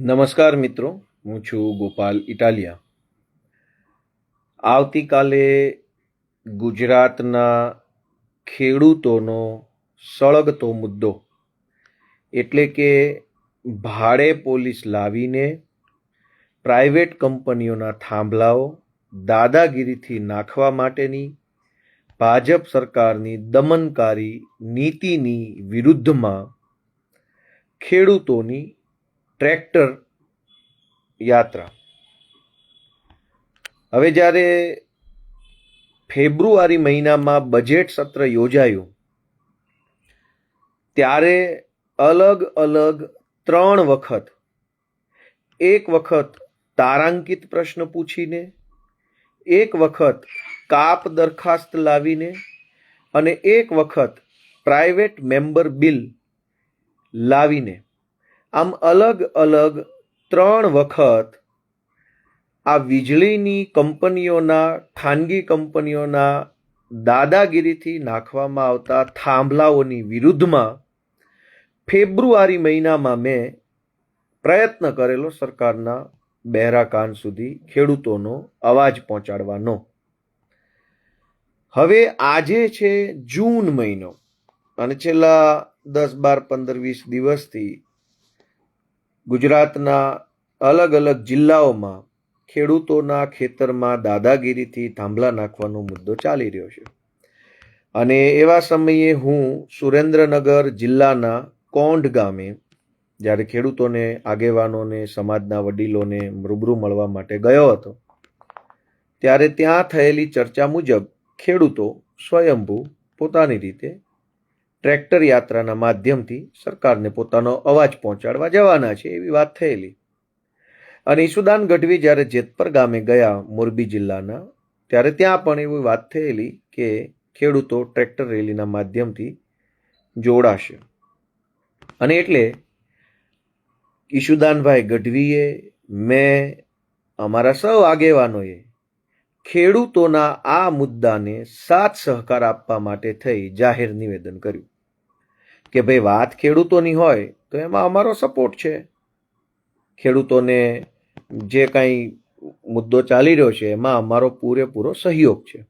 નમસ્કાર મિત્રો, હું છું ગોપાલ ઇટાલિયા. આવતીકાલે ગુજરાતના ખેડૂતોનો સળગતો મુદ્દો એટલે કે ભાડે પોલીસ લાવીને પ્રાઇવેટ કંપનીઓના થાંભલાઓ દાદાગીરીથી નાખવા માટેની ભાજપ સરકારની દમનકારી નીતિની વિરુદ્ધમાં ખેડૂતોની ટ્રેક્ટર યાત્રા. હવે જ્યારે ફેબ્રુઆરી મહિનામાં બજેટ સત્ર યોજાયું ત્યારે અલગ અલગ 3 વખત, એક વખત તારાંકિત પ્રશ્ન પૂછીને, એક વખત કાપ દરખાસ્ત લાવીને અને એક વખત પ્રાઇવેટ મેમ્બર બિલ લાવીને, આમ અલગ અલગ 3 વખત આ વીજળીની કંપનીઓના, ખાનગી કંપનીઓના દાદાગીરીથી નાખવામાં આવતા થાંભલાઓની વિરુદ્ધમાં ફેબ્રુઆરી મહિનામાં મેં પ્રયત્ન કરેલો સરકારના બહેરા કાન સુધી ખેડૂતોનો અવાજ પહોંચાડવાનો. હવે આજે છે જૂન મહિનો અને છેલ્લા 10, 12, 15, 20 દિવસથી ગુજરાતના અલગ અલગ જિલ્લાઓમાં ખેડૂતોના ખેતરમાં દાદાગીરીથી થાંભલા નાખવાનો મુદ્દો ચાલી રહ્યો છે. અને એવા સમયે હું સુરેન્દ્રનગર જિલ્લાના કોંઢ ગામે જ્યારે ખેડૂતોને, આગેવાનોને, સમાજના વડીલોને રૂબરૂ મળવા માટે ગયો હતો ત્યારે ત્યાં થયેલી ચર્ચા મુજબ ખેડૂતો સ્વયંભૂ પોતાની રીતે ટ્રેક્ટર યાત્રાના માધ્યમથી સરકારને પોતાનો અવાજ પહોંચાડવા જવાના છે એવી વાત થયેલી. અને ઈશુદાન ગઢવી જ્યારે જેતપર ગામે ગયા મોરબી જિલ્લાના, ત્યારે ત્યાં પણ એવી વાત થયેલી કે ખેડૂતો ટ્રેક્ટર રેલીના માધ્યમથી જોડાશે. અને એટલે ઈશુદાનભાઈ ગઢવીએ, મેં, અમારા સૌ આગેવાનોએ ખેડૂતોના આ મુદ્દાને સાથ સહકાર આપવા માટે થઈ જાહેર નિવેદન કર્યું કે ભાઈ વાત ખેડૂતોની હોય તો એમાં અમારો સપોર્ટ છે. ખેડૂતોને જે કાંઈ મુદ્દો ચાલી રહ્યો છે એમાં અમારો પૂરેપૂરો સહયોગ છે.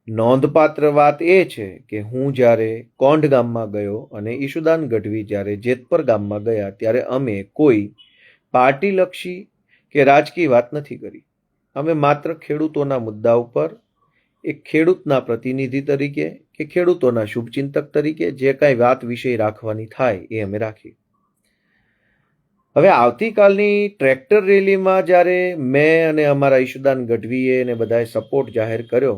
નોંધપાત્ર વાત એ છે કે હું જ્યારે કોંઢ ગામમાં ગયો અને ઈશુદાન ગઢવી જ્યારે જેતપર ગામમાં ગયા ત્યારે અમે કોઈ પાર્ટીલક્ષી કે રાજકીય વાત નથી કરી. અમે માત્ર ખેડૂતોના મુદ્દા ઉપર એક ખેડૂતના પ્રતિનિધિ તરીકે કે ખેડૂતોના શુભચિંતક તરીકે જે કાંઈ વાત વિષય રાખવાની થાય એ અમે રાખી. હવે આવતીકાલની ટ્રેક્ટર રેલીમાં જ્યારે મેં અને અમારા ઈશુદાન ગઢવીએ અને બધાએ સપોર્ટ જાહેર કર્યો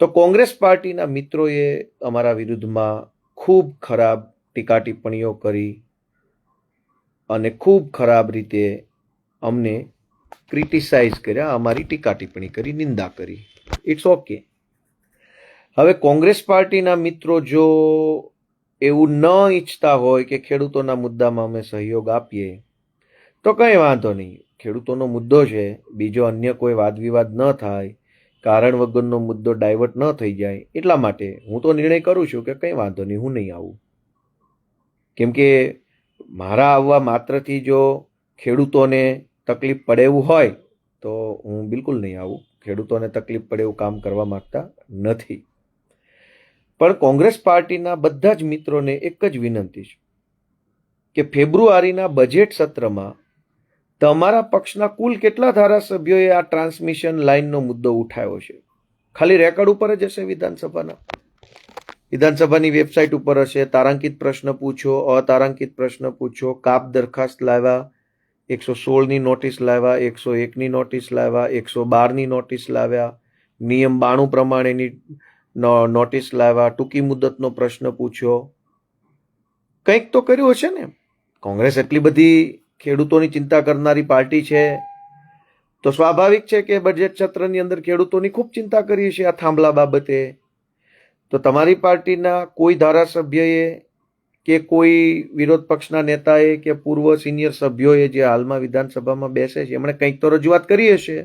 તો કોંગ્રેસ પાર્ટીના મિત્રોએ અમારા વિરુદ્ધમાં ખૂબ ખરાબ ટીકા ટિપ્પણીઓ કરી અને ખૂબ ખરાબ રીતે અમને ક્રિટિસાઇઝ કર્યા, અમારી ટીકા ટિપ્પણી કરી, નિંદા કરી. It's okay. હવે કોંગ્રેસ પાર્ટીના મિત્રો જો એવું ન ઈચ્છતા હોય કે ખેડૂતોના મુદ્દામાં અમે સહયોગ આપીએ તો કંઈ વાંધો નહીં. ખેડૂતોનો મુદ્દો છે, બીજો અન્ય કોઈ વાદ વિવાદ ન થાય, કારણ વગરનો મુદ્દો ડાયવર્ટ ન થઈ જાય, એટલા માટે હું તો નિર્ણય કરું છું કે કંઈ વાંધો નહીં, હું નહીં આવું. કેમ કે મારા આવવા માત્રથી જો ખેડૂતોને તકલીફ પડે એવું હોય તો હું બિલકુલ નહીં આવું. ખેડૂતોને તકલીફ પડે એવું કામ કરવા માંગતા નથી. પણ કોંગ્રેસ પાર્ટીના બધા જ મિત્રોને એક જ વિનંતી છે કે ફેબ્રુઆરીના બજેટ સત્રમાં તમારા પક્ષના કુલ કેટલા ધારાસભ્યોએ આ ટ્રાન્સમિશન લાઇનનો મુદ્દો ઉઠાવ્યો છે? ખાલી રેકોર્ડ ઉપર જ હશે, વિધાનસભાની વેબસાઇટ ઉપર હશે. તારાંકિત પ્રશ્ન પૂછો, અતારાંકિત પ્રશ્ન પૂછો, કાપ દરખાસ્ત લાવ્યા, 116ની નોટિસ લાવ્યા, 101ની નોટિસ લાવ્યા, 112ની નોટિસ લાવ્યા, નિયમ 92 પ્રમાણેની નોટિસ લાવ્યા, ટૂંકી મુદતનો પ્રશ્ન પૂછ્યો. કંઈક તો કર્યું હશે ને. કોંગ્રેસ એટલી બધી ખેડૂતોની ચિંતા કરનારી પાર્ટી છે તો સ્વાભાવિક છે કે બજેટ સત્રની અંદર ખેડૂતોની ખૂબ ચિંતા કરી છે આ થાંભલા બાબતે. તો તમારી પાર્ટીના કોઈ ધારાસભ્યએ કે કોઈ વિરોધ પક્ષના નેતાએ કે પૂર્વ સિનિયર સભ્યોએ જે હાલમાં વિધાનસભામાં બેસે છે એમણે કંઈક તો રજૂઆત કરી હશે.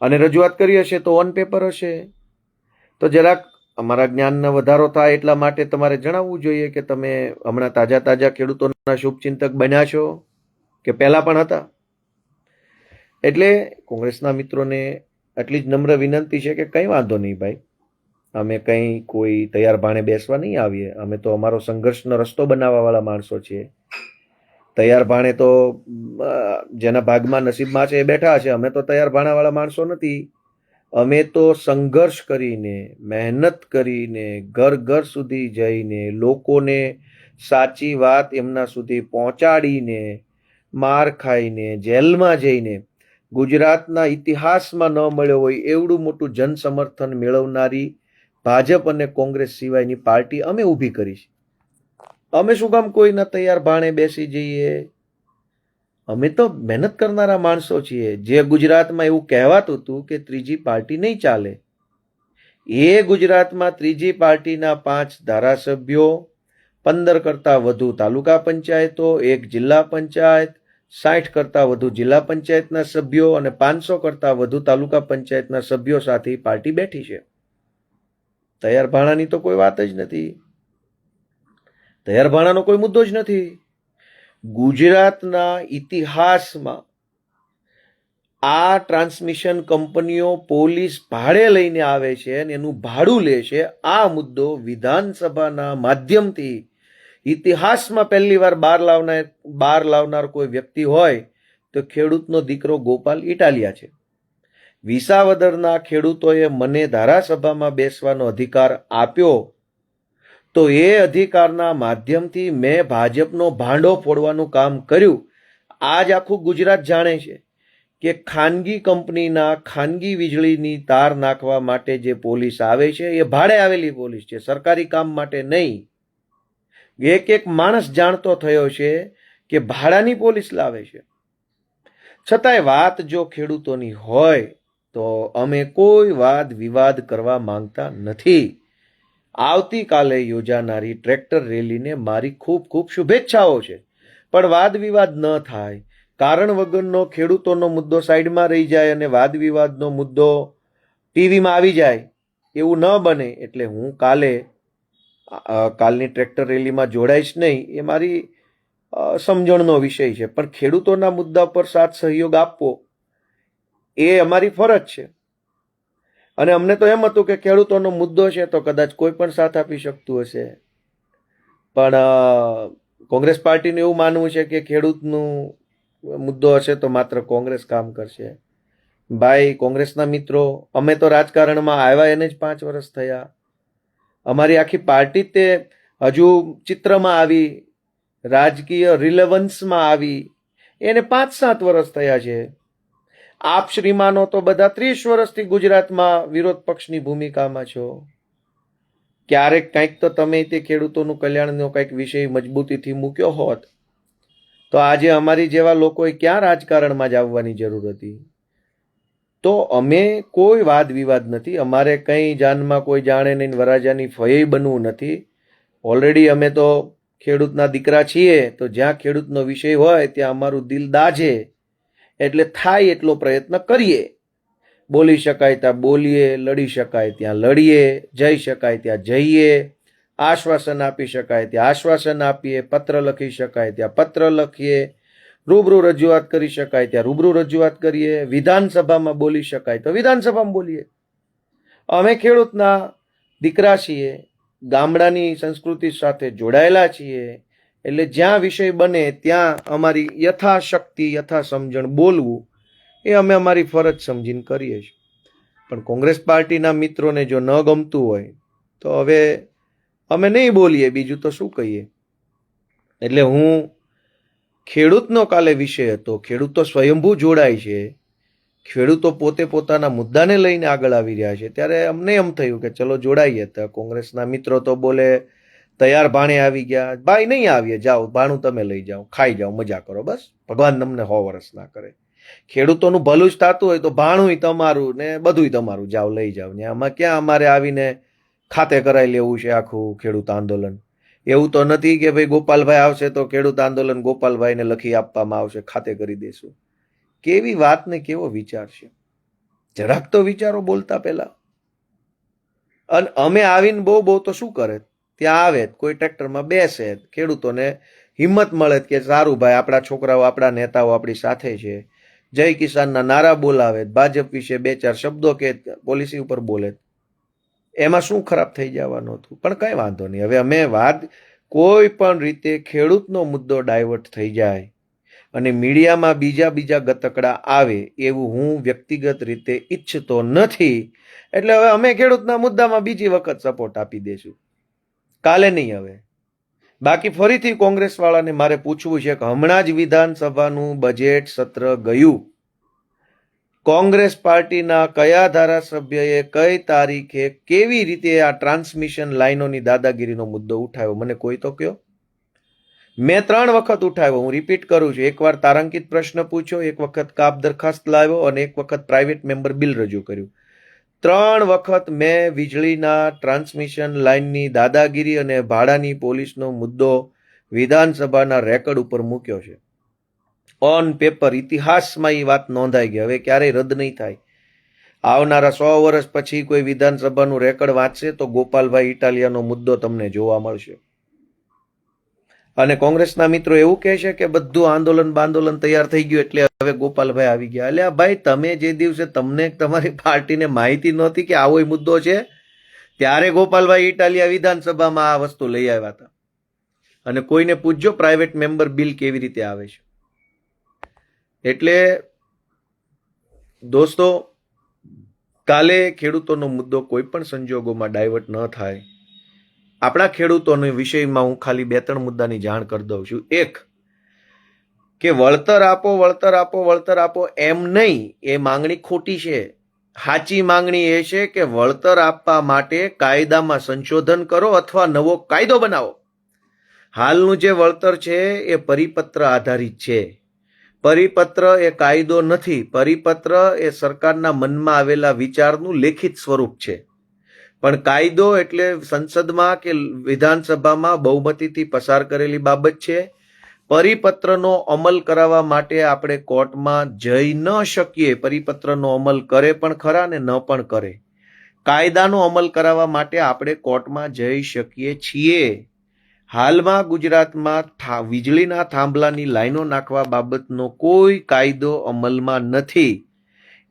અને રજૂઆત કરી હશે તો ઓન પેપર હશે. તો જરાક અમારા જ્ઞાનનો વધારો થાય એટલા માટે તમારે જણાવવું જોઈએ કે તમે હમણાં તાજા ખેડૂતોના શુભચિંતક બન્યા છો. કે પહેલા પણ હતા? એટલે કોંગ્રેસના મિત્રોને આટલી જ નમ્ર વિનંતી છે કે કંઈ વાંધો નહીં ભાઈ, અમે કંઈ કોઈ તૈયાર ભાણે બેસવા નહીં આવીએ. અમે તો અમારો સંઘર્ષનો રસ્તો બનાવવાવાળા માણસો છીએ. તૈયાર ભાણે તો જેના ભાગમાં નસીબમાં છે એ બેઠા છે. અમે તો તૈયાર ભાણાવાળા માણસો નથી. અમે તો સંઘર્ષ કરીને, મહેનત કરીને, ઘર ઘર સુધી જઈને, લોકોને સાચી વાત એમના સુધી પહોંચાડીને, માર ખાઈને, જેલમાં જઈને, ગુજરાતના ઇતિહાસમાં ન મળ્યો હોય એવડું મોટું જન સમર્થન મેળવનારી ભાજપ અને કોંગ્રેસ સિવાયની પાર્ટી અમે ઊભી કરી છે. અમે શું કામ કોઈના તૈયાર ભાણે બેસી જઈએ? અમે તો મહેનત કરનારા માણસો છીએ. જે ગુજરાતમાં એવું કહેવાતું હતું કે ત્રીજી પાર્ટી નહીં ચાલે, એ ગુજરાતમાં ત્રીજી પાર્ટીના 5 ધારાસભ્યો, 15 કરતાં વધુ તાલુકા પંચાયતો, 1 જિલ્લા પંચાયત, 60 કરતાં વધુ જિલ્લા પંચાયતના સભ્યો અને 500 કરતાં વધુ તાલુકા પંચાયતના સભ્યો સાથે પાર્ટી બેઠી છે. તૈયાર ભાણાની તો કોઈ વાત જ નથી. તૈયાર ભાણાનો કોઈ મુદ્દો જ નથી. ગુજરાતના ઇતિહાસમાં આ ટ્રાન્સમિશન કંપનીઓ પોલીસ ભાડે લઈને આવે છે અને એનું ભાડું લે છે. આ મુદ્દો વિધાનસભાના માધ્યમથી ઇતિહાસમાં પહેલી વાર બહાર લાવનાર કોઈ વ્યક્તિ હોય તો ખેડૂતનો દીકરો ગોપાલ ઇટાલિયા છે. વિસાવદરના ખેડૂતોએ મને ધારાસભામાં બેસવાનો અધિકાર આપ્યો તો એ અધિકારના માધ્યમથી મેં ભાજપનો ભાંડો ફોડવાનું કામ કર્યું. આજ આખું ગુજરાત જાણે છે કે ખાનગી કંપનીના ખાનગી વીજળીની તાર નાખવા માટે જે પોલીસ આવે છે એ ભાડે આવેલી પોલીસ છે, સરકારી કામ માટે નહીં. એક માણસ જાણતો થયો છે કે ભાડાની પોલીસ લાવે છે. છતાંય વાત જો ખેડૂતોની હોય તો અમે કોઈ વાદ વિવાદ કરવા માંગતા નથી. આવતીકાલે યોજાનારી ટ્રેક્ટર રેલીને મારી ખૂબ ખૂબ શુભેચ્છાઓ છે, પણ વાદ વિવાદ ન થાય. કારણ વગરનો ખેડૂતોનો મુદ્દો સાઈડમાં રહી જાય અને વાદ વિવાદનો મુદ્દો ટીવીમાં આવી જાય એવું ન બને. એટલે હું કાલની ટ્રેક્ટર રેલીમાં જોડાઈશ નહીં, એ મારી સમજણનો વિષય છે. પણ ખેડૂતોના મુદ્દા પર સાથ સહયોગ આપવો એ અમારી ફરજ છે. અને અમને તો એમ હતું કે ખેડૂતોનો મુદ્દો છે તો કદાચ કોઈ પણ સાથ આપી શકતું હશે, પણ કોંગ્રેસ પાર્ટીનું એવું માનવું છે કે ખેડૂતનું મુદ્દો હશે તો માત્ર કોંગ્રેસ કામ કરશે. ભાઈ કોંગ્રેસના મિત્રો, અમે તો રાજકારણમાં આવ્યા એને જ 5 વર્ષ થયા. અમારી આખી પાર્ટી તે હજુ ચિત્રમાં આવી, રાજકીય રિલેવન્સમાં આવી એને 5-7 વર્ષ થયા છે. આપ શ્રીમાનો તો બધા 30 વર્ષથી ગુજરાતમાં વિરોધ પક્ષની ભૂમિકામાં છો. ક્યારેક કંઈક તો તમે તે ખેડૂતોનું કલ્યાણનો કંઈક વિષય મજબૂતીથી મૂક્યો હોત તો આજે અમારી જેવા લોકોએ ક્યાં રાજકારણમાં જ આવવાની જરૂર હતી. તો અમે કોઈ વાદ વિવાદ નથી. અમારે કંઈ જાનમાં કોઈ જાણે નહીં, વરાજાની ફઈ બનવું નથી. ઓલરેડી અમે તો ખેડૂતના દીકરા છીએ, તો જ્યાં ખેડૂતનો વિષય હોય ત્યાં અમારું દિલ દાજે. એટલે થાય એટલો પ્રયત્ન કરીએ. બોલી શકાય ત્યાં બોલીએ, લડી શકાય ત્યાં લડીએ, જઈ શકાય ત્યાં જઈએ, આશ્વાસન આપી શકાય ત્યાં આશ્વાસન આપીએ, પત્ર લખી શકાય ત્યાં પત્ર લખીએ, રૂબરૂ રજૂઆત કરી શકાય ત્યાં રૂબરૂ રજૂઆત કરીએ, વિધાનસભામાં બોલી શકાય તો વિધાનસભામાં બોલીએ. અમે ખેડૂતના દીકરા છીએ, ગામડાની સંસ્કૃતિ સાથે જોડાયેલા છીએ, એટલે જ્યાં વિષય બને ત્યાં અમારી યથાશક્તિ યથાસમજણ બોલવું એ અમે અમારી ફરજ સમજીને કરીએ છીએ. પણ કોંગ્રેસ પાર્ટીના મિત્રોને જો ન ગમતું હોય તો હવે અમે નહીં બોલીએ, બીજું તો શું કહીએ. એટલે હું ખેડૂતનો કાલે વિષય હતો, ખેડૂતો સ્વયંભૂ જોડાય છે, ખેડૂતો પોતે પોતાના મુદ્દાને લઈને આગળ આવી રહ્યા છે, ત્યારે અમને એમ થયું કે ચલો જોડાઈએ. તો કોંગ્રેસના મિત્રો તો બોલે તૈયાર ભાણે આવી ગયા. ભાઈ નહીં આવીએ, જાઓ ભાણું તમે લઈ જાઓ, ખાઈ જાઓ, મજા કરો, બસ ભગવાન તમને 100 વર્ષ ના કરે. ખેડૂતોનું ભલું જ થતું હોય તો ભાણું તમારું ને બધું તમારું, જાઓ લઈ જાઓ ને. આમાં ક્યાં અમારે આવીને ખાતે કરાવી લેવું છે આખું ખેડૂત આંદોલન? એવું તો નથી કે ભાઈ ગોપાલભાઈ આવશે તો ખેડૂત આંદોલન ગોપાલભાઈને લખી આપવામાં આવશે, ખાતે કરી દેશું. કેવી વાત ને કેવો વિચાર છે, જરાક તો વિચારો બોલતા પહેલા. અને અમે આવીને બહુ તો શું કરે, ત્યાં આવે કોઈ ટ્રેક્ટરમાં બેસે, ખેડૂતોને હિંમત મળે કે સારું ભાઈ, આપણા છોકરાઓ, આપણા નેતાઓ આપણી સાથે છે, જય કિસાનના નારા બોલાવે, ભાજપ વિશે 2-4 શબ્દો કે પોલિસી ઉપર બોલે, એમાં શું ખરાબ થઈ જવાનું હતું? પણ કઈ વાંધો નહીં. હવે અમે વાત કોઈ પણ રીતે ખેડૂતનો મુદ્દો ડાયવર્ટ થઈ જાય અને મીડિયામાં બીજા ગતકડા આવે એવું હું વ્યક્તિગત રીતે ઈચ્છતો નથી. એટલે હવે અમે ખેડૂતના મુદ્દામાં બીજી વખત સપોર્ટ આપી દઈશું, કાલે નહીં. હવે બાકી ફરીથી કોંગ્રેસ વાળાને મારે પૂછવું છે કે હમણાં જ વિધાનસભાનું બજેટ સત્ર ગયું, કોંગ્રેસ પાર્ટીના કયા ધારાસભ્યએ કઈ તારીખે કેવી રીતે આ ટ્રાન્સમિશન લાઈનોની દાદાગીરીનો મુદ્દો ઉઠાવ્યો? મને કોઈ તો કહો. મેં 3 વખત ઉઠાવ્યો. હું રિપીટ કરું છું. એકવાર તારાંકિત પ્રશ્ન પૂછ્યો, એક વખત કાપ દરખાસ્ત લાવ્યો અને એક વખત પ્રાઇવેટ મેમ્બર બિલ રજૂ કર્યું. 3 વખત મેં વીજળીના ટ્રાન્સમિશન લાઇનની દાદાગીરી અને ભાડાની પોલીસનો મુદ્દો વિધાનસભાના રેકોર્ડ ઉપર મૂક્યો છે. ઓન પેપર, ઇતિહાસમાં એ વાત નોંધાઈ ગઈ. હવે ક્યારેય રદ નહીં થાય. આવનારા 100 વર્ષ પછી કોઈ વિધાનસભાનું રેકોર્ડ વાંચશે તો ગોપાલભાઈ ઇટાલિયાનો મુદ્દો તમને જોવા મળશે. અને કોંગ્રેસના મિત્રો એવું કહે છે કે બધું આંદોલન તૈયાર થઈ ગયું એટલે હવે ગોપાલભાઈ આવી ગયા. એટલે ભાઈ, તમે જે દિવસે તમને તમારી પાર્ટીને માહિતી નહોતી કે આવો મુદ્દો છે, ત્યારે ગોપાલભાઈ ઇટાલિયા વિધાનસભામાં આ વસ્તુ લઈ આવ્યા હતા. અને કોઈને પૂછજો પ્રાઇવેટ મેમ્બર બિલ કેવી રીતે આવે છે. એટલે દોસ્તો, કાલે ખેડૂતોનો મુદ્દો કોઈ પણ સંજોગોમાં ડાયવર્ટ ન થાય. આપણા ખેડૂતોના વિષયમાં હું ખાલી 2-3 મુદ્દાની જાણ કરી દઉં છું. એક, કે વળતર આપો એમ નહીં, એ માંગણી ખોટી છે. સાચી માંગણી એ છે કે વળતર આપવા માટે કાયદામાં સંશોધન કરો અથવા નવો કાયદો બનાવો. હાલનું જે વળતર છે એ પરિપત્ર આધારિત છે. પરિપત્ર એ કાયદો નથી. પરિપત્ર એ સરકારના મનમાં આવેલા વિચારનું લેખિત સ્વરૂપ છે. પણ કાયદો એટલે સંસદમાં કે વિધાનસભામાં બહુમતીથી પસાર કરેલી બાબત છે. પરિપત્રનો અમલ કરાવવા માટે આપણે કોર્ટમાં જઈ ન શકીએ. પરિપત્રનો અમલ કરે પણ ખરા ને ન પણ કરે. કાયદાનો અમલ કરાવવા માટે આપણે કોર્ટમાં જઈ શકીએ છીએ. હાલમાં ગુજરાતમાં વીજળીના થાંભલાની લાઈનો નાખવા બાબતનો કોઈ કાયદો અમલમાં નથી.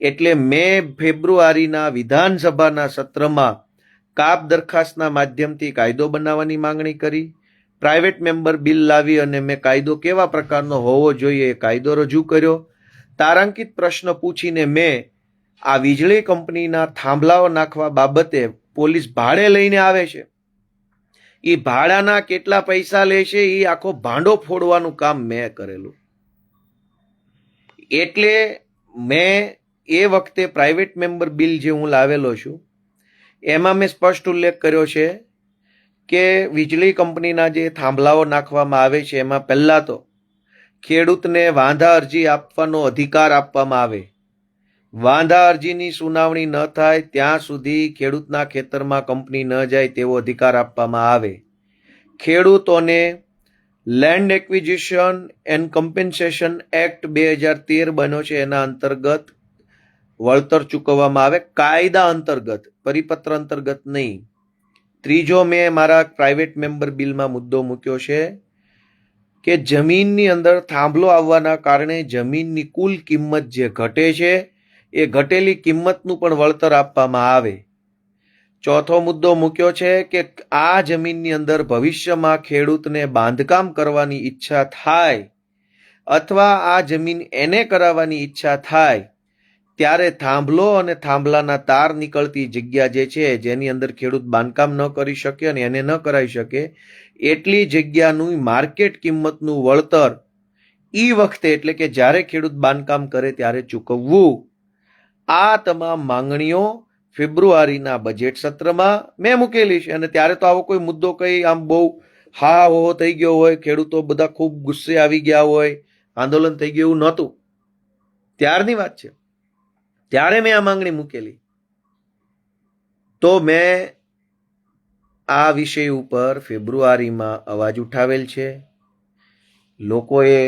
એટલે મેં ફેબ્રુઆરીના વિધાનસભાના સત્રમાં કાપ દરખાસ્તના માધ્યમથી કાયદો બનાવવાની માંગણી કરી. પ્રાઇવેટ મેમ્બર બિલ લાવી અને મેં કાયદો કેવા પ્રકારનો હોવો જોઈએ એ કાયદો રજૂ કર્યો. તારાંકિત પ્રશ્ન પૂછીને મેં આ વીજળી કંપનીના થાંભલાઓ નાખવા બાબતે પોલીસ ભાડે લઈને આવે છે, એ ભાડાના કેટલા પૈસા લે છે એ આખો ભાંડો ફોડવાનું કામ મેં કરેલું. એટલે મેં એ વખતે પ્રાઇવેટ મેમ્બર બિલ જે હું લાવેલો છું એમાં મેં સ્પષ્ટ ઉલ્લેખ કર્યો છે કે વીજળી કંપનીના જે થાંભલાઓ નાખવામાં આવે છે એમાં પહેલા તો ખેડૂતને વાંધા અરજી આપવાનો અધિકાર આપવામાં આવે. વાંધા અરજીની સુનાવણી ન થાય ત્યાં સુધી ખેડૂતના ખેતરમાં કંપની ન જાય તેવો અધિકાર આપવામાં આવે. ખેડૂતોને land acquisition and compensation act 2013 બન્યો છે, એના અંતર્ગત વળતર ચૂકવવામાં આવે. કાયદા અંતર્ગત, પરિપત્ર અંતર્ગત નહીં. ત્રીજો, મેં મારા પ્રાઇવેટ મેમ્બર બિલમાં મુદ્દો મૂક્યો છે કે જમીનની અંદર થાંભલો આવવાના કારણે જમીનની કુલ કિંમત જે ઘટે છે એ ઘટેલી કિંમતનું પણ વળતર આપવામાં આવે. ચોથો મુદ્દો મૂક્યો છે કે આ જમીનની અંદર ભવિષ્યમાં ખેડૂતને બાંધકામ કરવાની ઈચ્છા થાય અથવા આ જમીન એને કરાવવાની ઈચ્છા થાય ત્યારે થાંભલો અને થાંભલાના તાર નીકળતી જગ્યા જે છે જેની અંદર ખેડૂત બાંધકામ ન કરી શકે અને એને ન કરાવી શકે એટલી જગ્યાનું માર્કેટ કિંમતનું વળતર ઈ વખતે એટલે કે જ્યારે ખેડૂત બાંધકામ કરે ત્યારે ચૂકવવું. આ તમામ માંગણીઓ ફેબ્રુઆરીના બજેટ સત્રમાં મેં મૂકેલી છે. અને ત્યારે તો આવો કોઈ મુદ્દો કઈ આમ બહુ હા હો થઈ ગયો હોય, ખેડૂતો બધા ખૂબ ગુસ્સે આવી ગયા હોય, આંદોલન થઈ ગયું એવું નહોતું. ત્યારની વાત છે, ત્યારે મેં આ માંગણી મૂકેલી. તો મેં આ વિષય ઉપર ફેબ્રુઆરીમાં અવાજ ઉઠાવેલ છે. લોકોએ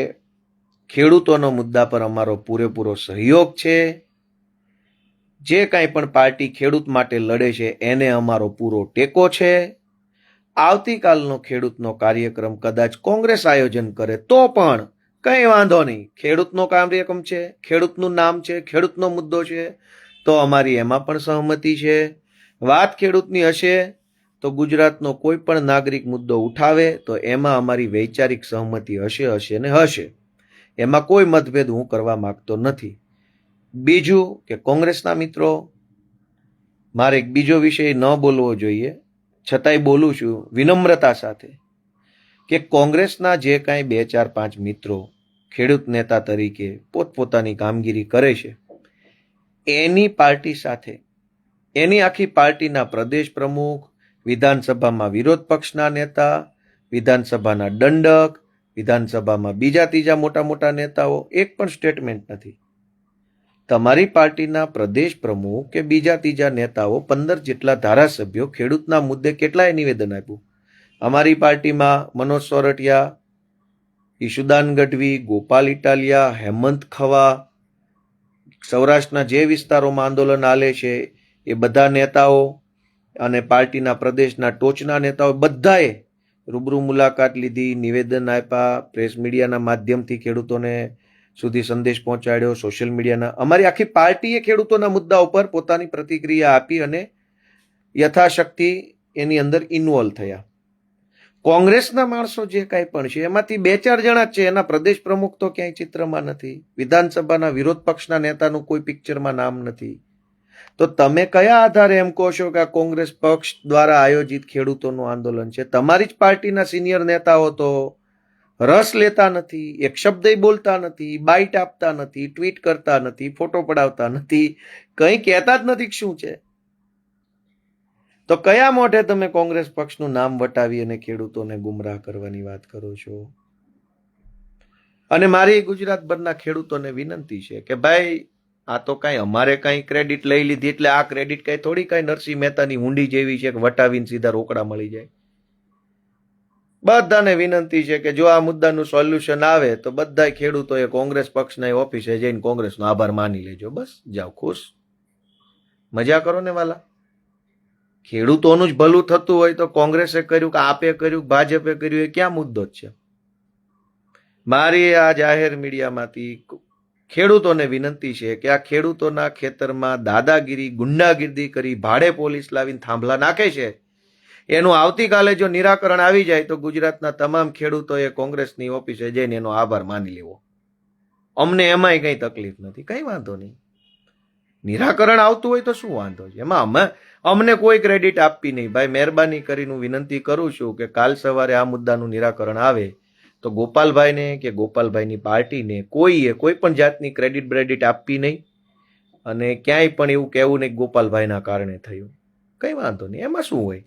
ખેડૂતોના મુદ્દા પર અમારો પૂરેપૂરો સહયોગ છે. જે કાંઈ પણ પાર્ટી ખેડૂત માટે લડે છે એને અમારો પૂરો ટેકો છે. આવતીકાલનો ખેડૂતનો કાર્યક્રમ કદાચ કોંગ્રેસ આયોજન કરે તો પણ કંઈ વાંધો નહીં. ખેડૂતનો કાર્યક્રમ છે, ખેડૂતનું નામ છે, ખેડૂતનો મુદ્દો છે, તો અમારી એમાં પણ સહમતિ છે. વાત ખેડૂતની હશે તો ગુજરાતનો કોઈ પણ નાગરિક મુદ્દો ઉઠાવે તો એમાં અમારી વૈચારિક સહમતિ હશે ને હશે. એમાં કોઈ મતભેદ હું કરવા માંગતો નથી. બીજું કે કોંગ્રેસના મિત્રો, મારે એક બીજો વિષય ન બોલવો જોઈએ, છતાંય બોલું છું વિનમ્રતા સાથે, કે કોંગ્રેસના જે કાંઈ 2, 4, 5 મિત્રો ખેડૂત નેતા તરીકે પોતપોતાની કામગીરી કરે છે, એની પાર્ટી સાથે, એની આખી પાર્ટીના પ્રદેશ પ્રમુખ, વિધાનસભામાં વિરોધ પક્ષના નેતા, વિધાનસભાના દંડક, વિધાનસભામાં બીજા ત્રીજા મોટા મોટા નેતાઓ એક પણ સ્ટેટમેન્ટ નથી. તમારી પાર્ટીના પ્રદેશ પ્રમુખ કે બીજા ત્રીજા નેતાઓ 15 જેટલા ધારાસભ્યો ખેડૂતના મુદ્દે કેટલાય નિવેદન આપ્યું. અમારી પાર્ટીમાં મનોજ સોરઠિયા, ઈશુદાન ગઢવી, ગોપાલ ઇટાલિયા, હેમંત ખવા, સૌરાષ્ટ્રના જે વિસ્તારોમાં આંદોલન હાલે છે એ બધા નેતાઓ અને પાર્ટીના પ્રદેશના ટોચના નેતાઓ બધાએ રૂબરૂ મુલાકાત લીધી, નિવેદન આપ્યા, પ્રેસ મીડિયાના માધ્યમથી ખેડૂતોને સુધી સંદેશ પહોંચાડ્યો, સોશિયલ મીડિયાના, અમારી આખી પાર્ટીએ ખેડૂતોના મુદ્દા ઉપર પોતાની પ્રતિક્રિયા આપી અને યથાશક્તિ એની અંદર ઇન્વોલ્વ થયા. કોંગ્રેસના માણસો જે કાંઈ પણ છે એમાંથી 2-4 જણા જ છે, એના પ્રદેશ પ્રમુખ તો ક્યાંય ચિત્રમાં નથી, વિધાનસભાના વિરોધ પક્ષના નેતાનું કોઈ પિક્ચરમાં નામ નથી. તો તમે કયા આધારે એમ કહો છો કે આ કોંગ્રેસ પક્ષ દ્વારા આયોજિત ખેડૂતોનું આંદોલન છે? તમારી જ પાર્ટીના સિનિયર નેતાઓ તો રસ લેતા નથી, એક શબ્દ બોલતા નથી, બાઇટ આપતા નથી, ટ્વીટ કરતા નથી, ફોટો પડાવતા નથી, કંઈ કહેતા જ નથી. શું છે? તો કયા મોઢે તમે કોંગ્રેસ પક્ષનું નામ વટાવી અને ખેડૂતોને ગુમરાહ કરવાની વાત કરો છો? અને મારી ગુજરાતભરના ખેડૂતોને વિનંતી છે કે ભાઈ, આ તો કાંઈ અમારે કાંઈ ક્રેડિટ લઈ લીધી એટલે આ ક્રેડિટ કાંઈ થોડી કાંઈ નરસિંહ મહેતાની હુંડી જેવી છે કે વટાવીને સીધા રોકડા મળી જાય. બધાને વિનંતી છે કે જો આ મુદ્દાનું સોલ્યુશન આવે તો બધા ખેડૂતોએ કોંગ્રેસ પક્ષના ઓફિસે જઈને કોંગ્રેસનો આભાર માની લેજો. બસ જાઓ, ખુશ, મજા કરો ને વાલા. ખેડૂતોનું જ ભલું થતું હોય તો કોંગ્રેસે કર્યું કે આપે કર્યું, ભાજપે કર્યું, એ ક્યાં મુદ્દો જ છે? મારી આ જાહેર મીડિયામાંથી ખેડૂતોને વિનંતી છે કે આ ખેડૂતોના ખેતરમાં દાદાગીરી, ગુંડાગીરી કરી ભાડે પોલીસ લાવીને થાંભલા નાખે છે, એનું આવતીકાલે જો નિરાકરણ આવી જાય તો ગુજરાતના તમામ ખેડૂતોએ કોંગ્રેસની ઓફિસે જઈને એનો આભાર માની લેવો. અમને એમાંય કંઈ તકલીફ નથી, કંઈ વાંધો નહીં. નિરાકરણ આવતું હોય તો શું વાંધો છે? એમાં અમને કોઈ ક્રેડિટ આપવી નહીં. ભાઈ, મહેરબાની કરીને હું વિનંતી કરું છું કે કાલ સવારે આ મુદ્દાનું નિરાકરણ આવે તો ગોપાલભાઈને કે ગોપાલભાઈની પાર્ટીને કોઈ પણ જાતની ક્રેડિટ આપવી નહીં અને ક્યાંય પણ એવું કહેવું નહીં ગોપાલભાઈના કારણે થયું. કંઈ વાંધો નહીં, એમાં શું હોય?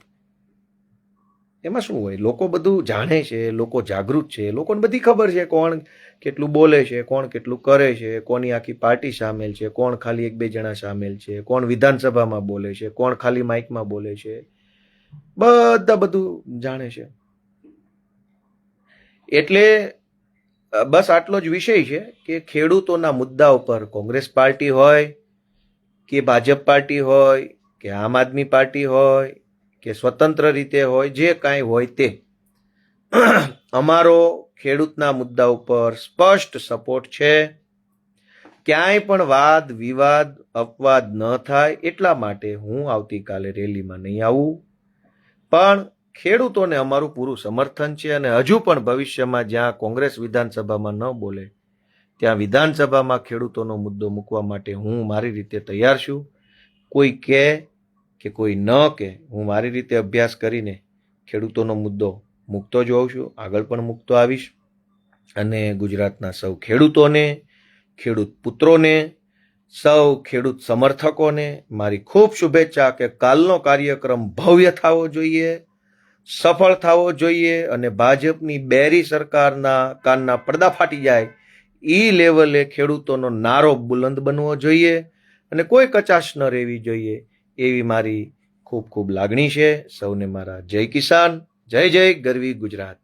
એમાં શું હોય? લોકો બધું જાણે છે, લોકો જાગૃત છે, લોકોને બધી ખબર છે કોણ કેટલું બોલે છે, કોણ કેટલું કરે છે, કોની આખી પાર્ટી સામેલ છે, કોણ ખાલી 1-2 જણા સામેલ છે, કોણ વિધાનસભામાં બોલે છે, કોણ ખાલી માઇકમાં બોલે છે, બધા બધું જાણે છે. એટલે બસ આટલો જ વિષય છે કે ખેડૂતોના મુદ્દા ઉપર કોંગ્રેસ પાર્ટી હોય કે ભાજપ પાર્ટી હોય કે આમ આદમી પાર્ટી હોય કે સ્વતંત્ર રીતે હોય, જે કાંઈ હોય તે, અમારો ખેડૂતના મુદ્દા ઉપર સ્પષ્ટ સપોર્ટ છે. ક્યાંય પણ વાદ વિવાદ અપવાદ ન થાય એટલા માટે હું આવતીકાલે રેલીમાં નહીં આવું, પણ ખેડૂતોને અમારું પૂરું સમર્થન છે અને હજુ પણ ભવિષ્યમાં જ્યાં કોંગ્રેસ વિધાનસભામાં ન બોલે ત્યાં વિધાનસભામાં ખેડૂતોનો મુદ્દો મૂકવા માટે હું મારી રીતે તૈયાર છું. કોઈ કહે કે કોઈ ન કે, હું મારી રીતે અભ્યાસ કરીને ખેડૂતોનો મુદ્દો મૂકતો જ હોઉં છું, આગળ પણ મૂકતો આવીશ. અને ગુજરાતના સૌ ખેડૂતોને, ખેડૂત પુત્રોને, સૌ ખેડૂત સમર્થકોને મારી ખૂબ શુભેચ્છા કે કાલનો કાર્યક્રમ ભવ્ય થવો જોઈએ, સફળ થવો જોઈએ અને ભાજપની બેરી સરકારના કાનના પડદા ફાટી જાય એ લેવલે ખેડૂતોનો નારો બુલંદ બનવો જોઈએ અને કોઈ કચાશ ન રહેવી જોઈએ, એવી મારી ખૂબ ખૂબ લાગણી છે. સૌને મારા જય કિસાન, જય જય ગરવી ગુજરાત.